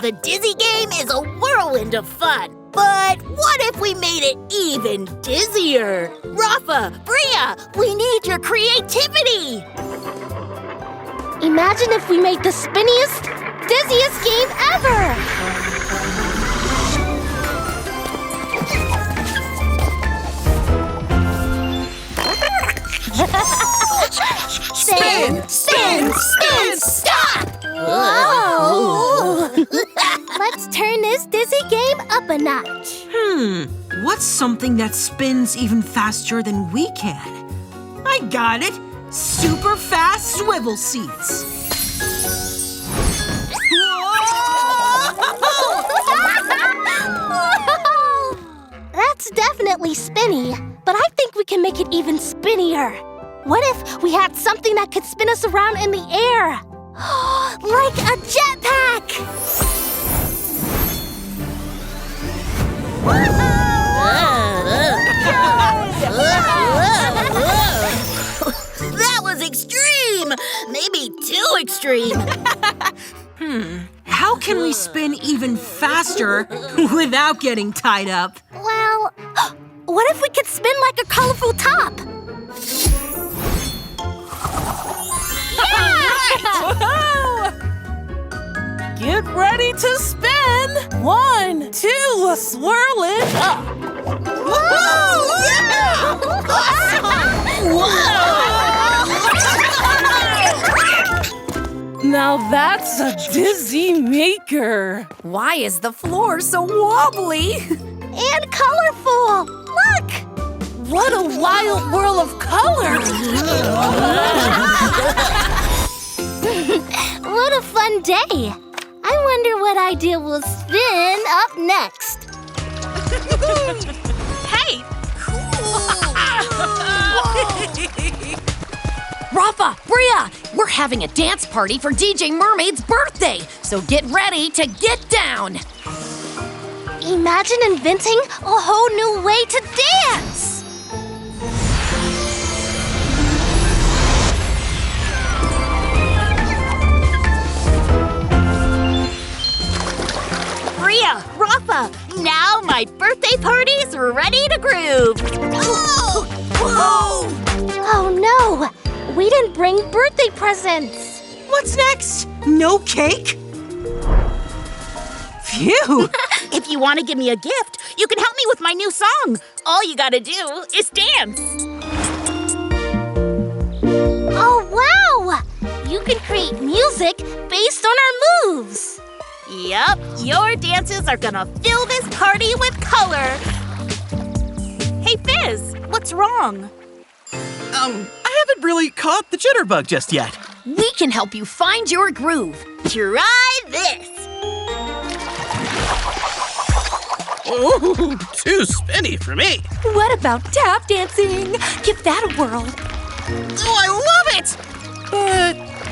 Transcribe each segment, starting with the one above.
The dizzy game is a whirlwind of fun. But what if we made it even dizzier? Rafa, Bria, we need your creativity! Imagine if we made the spinniest, dizziest game ever! Spin, spin, spin, stop! Whoa! Let's turn this dizzy game up a notch. What's something that spins even faster than we can? I got it! Super fast swivel seats! That's definitely spinny, but I think we can make it even spinnier. What if we had something that could spin us around in the air? Like a jetpack! That was extreme! Maybe too extreme. How can we spin even faster without getting tied up? Well, what if we could spin like a colorful top? Get ready to spin! 1, 2, swirl it up! Whoa! Yeah! Now that's a dizzy maker! Why is the floor so wobbly? And colorful! Look! What a wild whirl of color! What a fun day! I wonder what idea will spin up next. Hey! Rafa, Bria, we're having a dance party for DJ Mermaid's birthday, so get ready to get down! Imagine inventing a whole new way to dance! Bria, Rafa, now my birthday party's ready to groove. Whoa! Whoa! Oh no! We didn't bring birthday presents! What's next? No cake? Phew! If you want to give me a gift, you can help me with my new song. All you gotta do is dance. Oh wow! You can create music based on our moves! Yup, your dances are gonna fill this party with color. Hey, Fizz, what's wrong? I haven't really caught the jitterbug just yet. We can help you find your groove. Try this. Ooh, too spinny for me. What about tap dancing? Give that a whirl. Oh, I love it!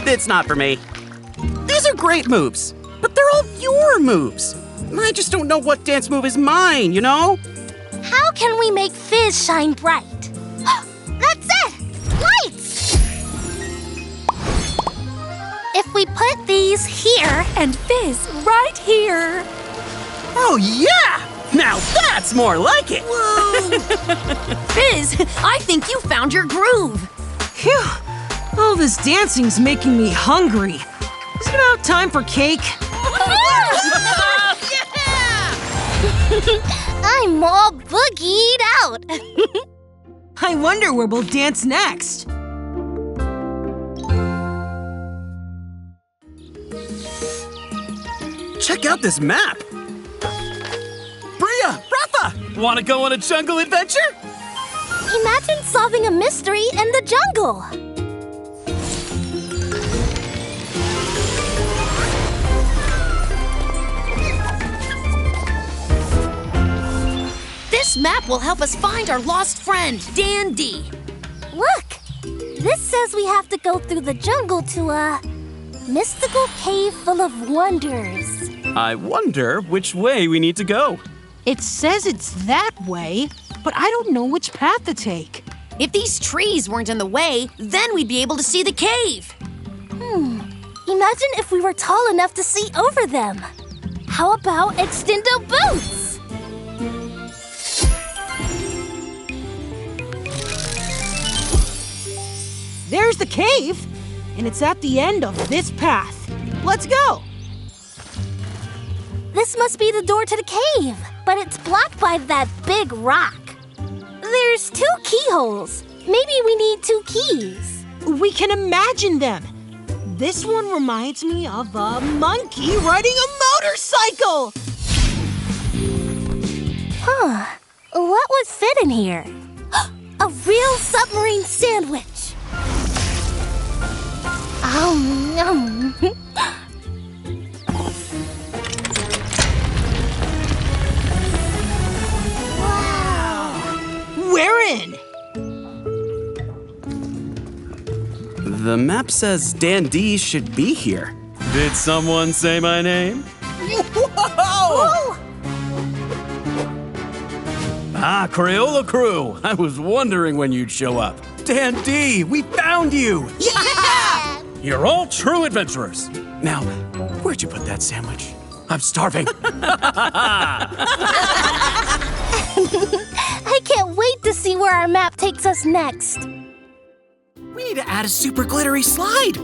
But it's not for me. These are great moves, but they're all your moves. I just don't know what dance move is mine, you know? How can we make Fizz shine bright? That's it! Lights! If we put these here And Fizz right here. Oh, yeah! Now that's more like it! Fizz, I think you found your groove. Phew! All this dancing's making me hungry. Is it about time for cake? I'm all boogied out. I wonder where we'll dance next. Check out this map! Bria, Rafa, want to go on a jungle adventure? Imagine solving a mystery in the jungle. This map will help us find our lost friend, Dandy. Look, this says we have to go through the jungle to a mystical cave full of wonders. I wonder which way we need to go. It says it's that way, but I don't know which path to take. If these trees weren't in the way, then we'd be able to see the cave. Imagine if we were tall enough to see over them. How about extendo boots? There's the cave, and it's at the end of this path. Let's go. This must be the door to the cave, but it's blocked by that big rock. There's 2 keyholes. Maybe we need 2 keys. We can imagine them. This one reminds me of a monkey riding a motorcycle. Huh. What would fit in here? A real submarine sandwich. Yum. We're in. The map says Dan D should be here. Did someone say my name? Whoa! Ah, Crayola crew. I was wondering when you'd show up. Dan D, we found you. Yeah! You're all true adventurers. Now, where'd you put that sandwich? I'm starving. I can't wait to see where our map takes us next. We need to add a super glittery slide.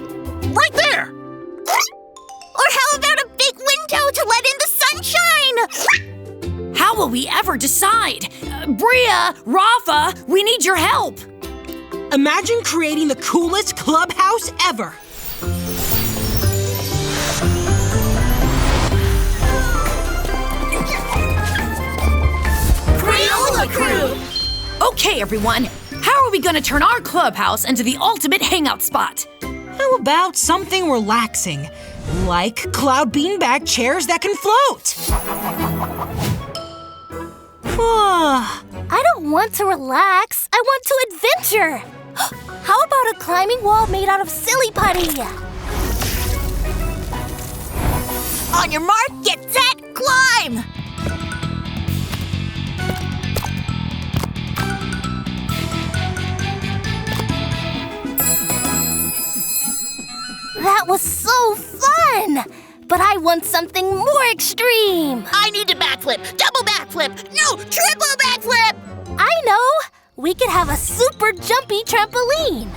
Right there! Or how about a big window to let in the sunshine? How will we ever decide? Bria, Rafa, we need your help. Imagine creating the coolest clubhouse ever. Crayola crew! Okay, everyone. How are we going to turn our clubhouse into the ultimate hangout spot? How about something relaxing, like cloud beanbag chairs that can float? I don't want to relax. I want to adventure. How about a climbing wall made out of silly putty? On your mark, get set, climb! That was so fun! But I want something more extreme. I need to backflip, double backflip, no, triple backflip! I know! We could have a super jumpy trampoline.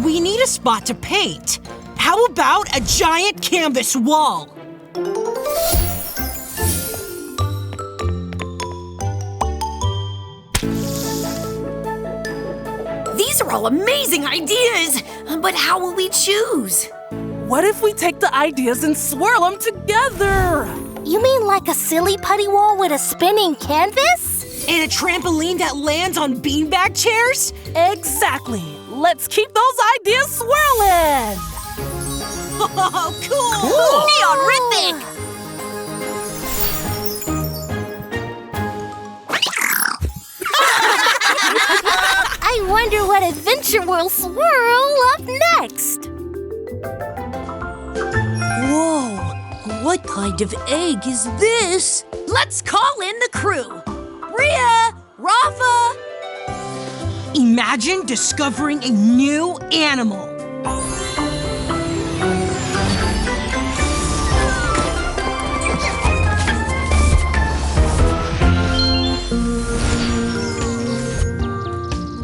We need a spot to paint. How about a giant canvas wall? These are all amazing ideas, but how will we choose? What if we take the ideas and swirl them together? You mean like a silly putty wall with a spinning canvas? And a trampoline that lands on beanbag chairs? Exactly. Let's keep those ideas swirling. Oh, cool! Neon-rific! I wonder what adventure we'll swirl up next. Whoa, what kind of egg is this? Let's call in the crew. Bria, Rafa. Imagine discovering a new animal.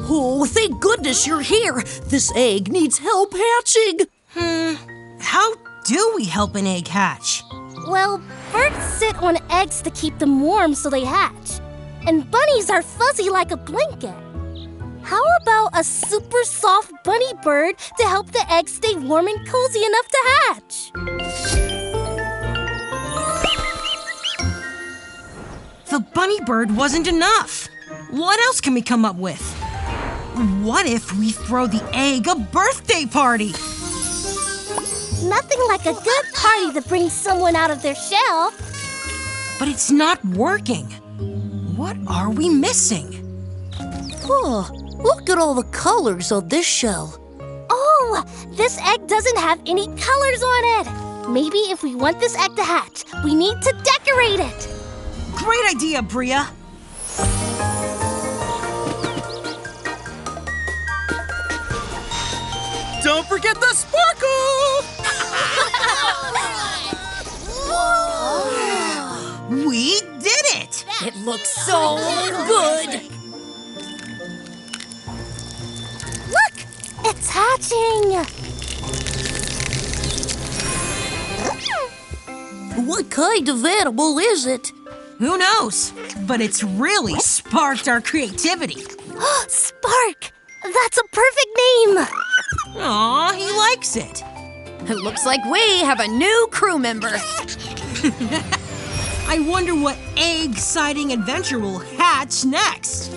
Oh, thank goodness you're here. This egg needs help hatching. How do we help an egg hatch? Well, birds sit on eggs to keep them warm so they hatch. And bunnies are fuzzy like a blanket. How about a super soft bunny bird to help the eggs stay warm and cozy enough to hatch? The bunny bird wasn't enough. What else can we come up with? What if we throw the egg a birthday party? Nothing like a good party to bring someone out of their shell. But it's not working. What are we missing? Oh, look at all the colors on this shell. Oh, this egg doesn't have any colors on it. Maybe if we want this egg to hatch, we need to decorate it. Great idea, Bria. don't forget the sparkle! We did it! It looks so good. Look! It's hatching! What kind of animal is it? Who knows? But it's really sparked our creativity. Spark! That's a perfect name! Aw, he likes it. It looks like we have a new crew member. I wonder what egg-siding adventure will hatch next.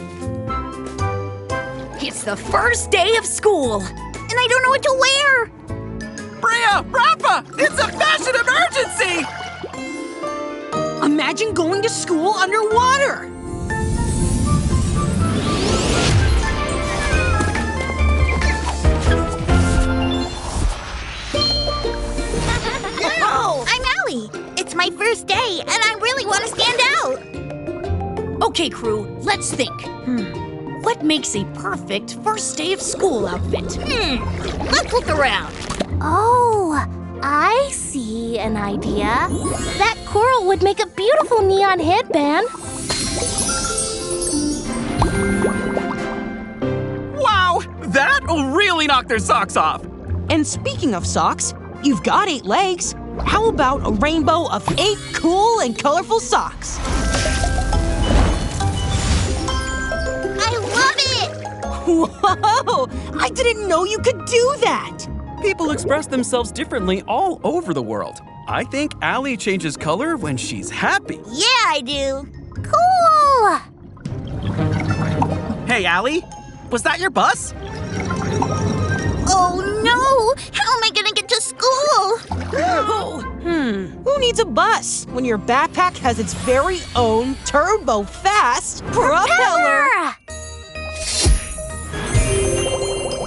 It's the first day of school, and I don't know what to wear. Bria, Rafa, it's a fashion emergency! Imagine going to school underwater. Oh, I'm Allie. It's my first day, and I really want to stand out. Okay, crew, let's think. What makes a perfect first day of school outfit? Let's look around. Oh, I see an idea. That coral would make a beautiful neon headband. Wow, that'll really knock their socks off. And speaking of socks, you've got 8 legs. How about a rainbow of 8 cool and colorful socks? I love it! Whoa! I didn't know you could do that! People express themselves differently all over the world. I think Allie changes color when she's happy. Yeah, I do. Cool! Hey, Allie, was that your bus? Oh no! How am I gonna get to school? Who needs a bus when your backpack has its very own turbo-fast propeller?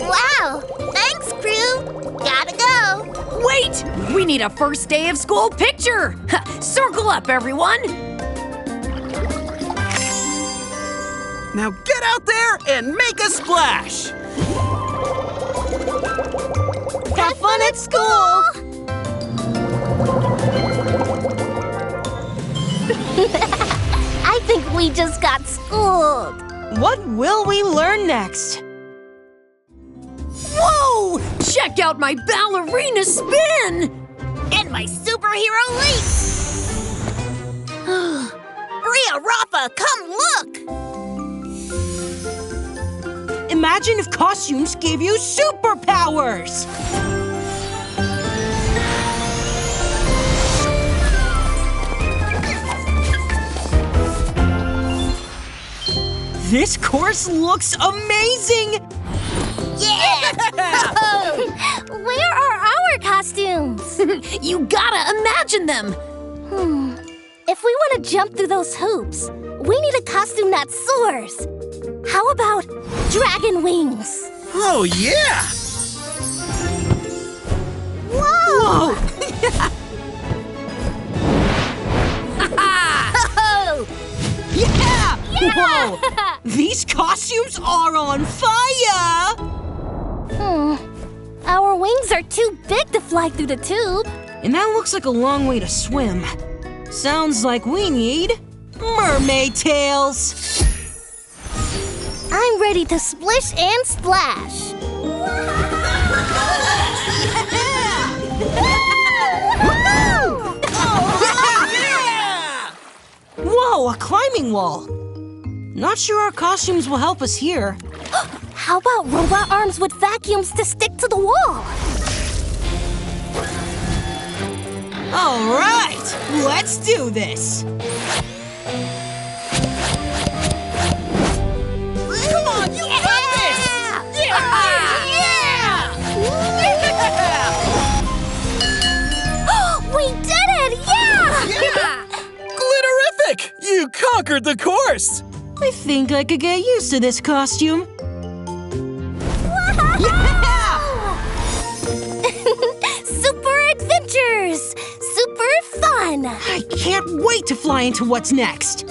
Wow! Thanks, crew! Gotta go! Wait! We need a first day of school picture! Circle up, everyone! Now get out there and make a splash! Have fun at school! I think we just got schooled. What will we learn next? Whoa! Check out my ballerina spin! And my superhero leap! Bria, Rafa, come look! Imagine if costumes gave you superpowers! This course looks amazing! Yeah! Where are our costumes? You gotta imagine them! If we want to jump through those hoops, we need a costume that soars. How about dragon wings? Oh, yeah! Whoa! Yeah! Whoa! These costumes are on fire! Our wings are too big to fly through the tube. And that looks like a long way to swim. Sounds like we need mermaid tails. I'm ready to splish and splash. Whoa, a climbing wall. Not sure our costumes will help us here. How about robot arms with vacuums to stick to the wall? All right, let's do this. Come on, you got this! We did it! Yeah! Glitterific! You conquered the course! I think I could get used to this costume. Super adventures! Super fun! I can't wait to fly into what's next.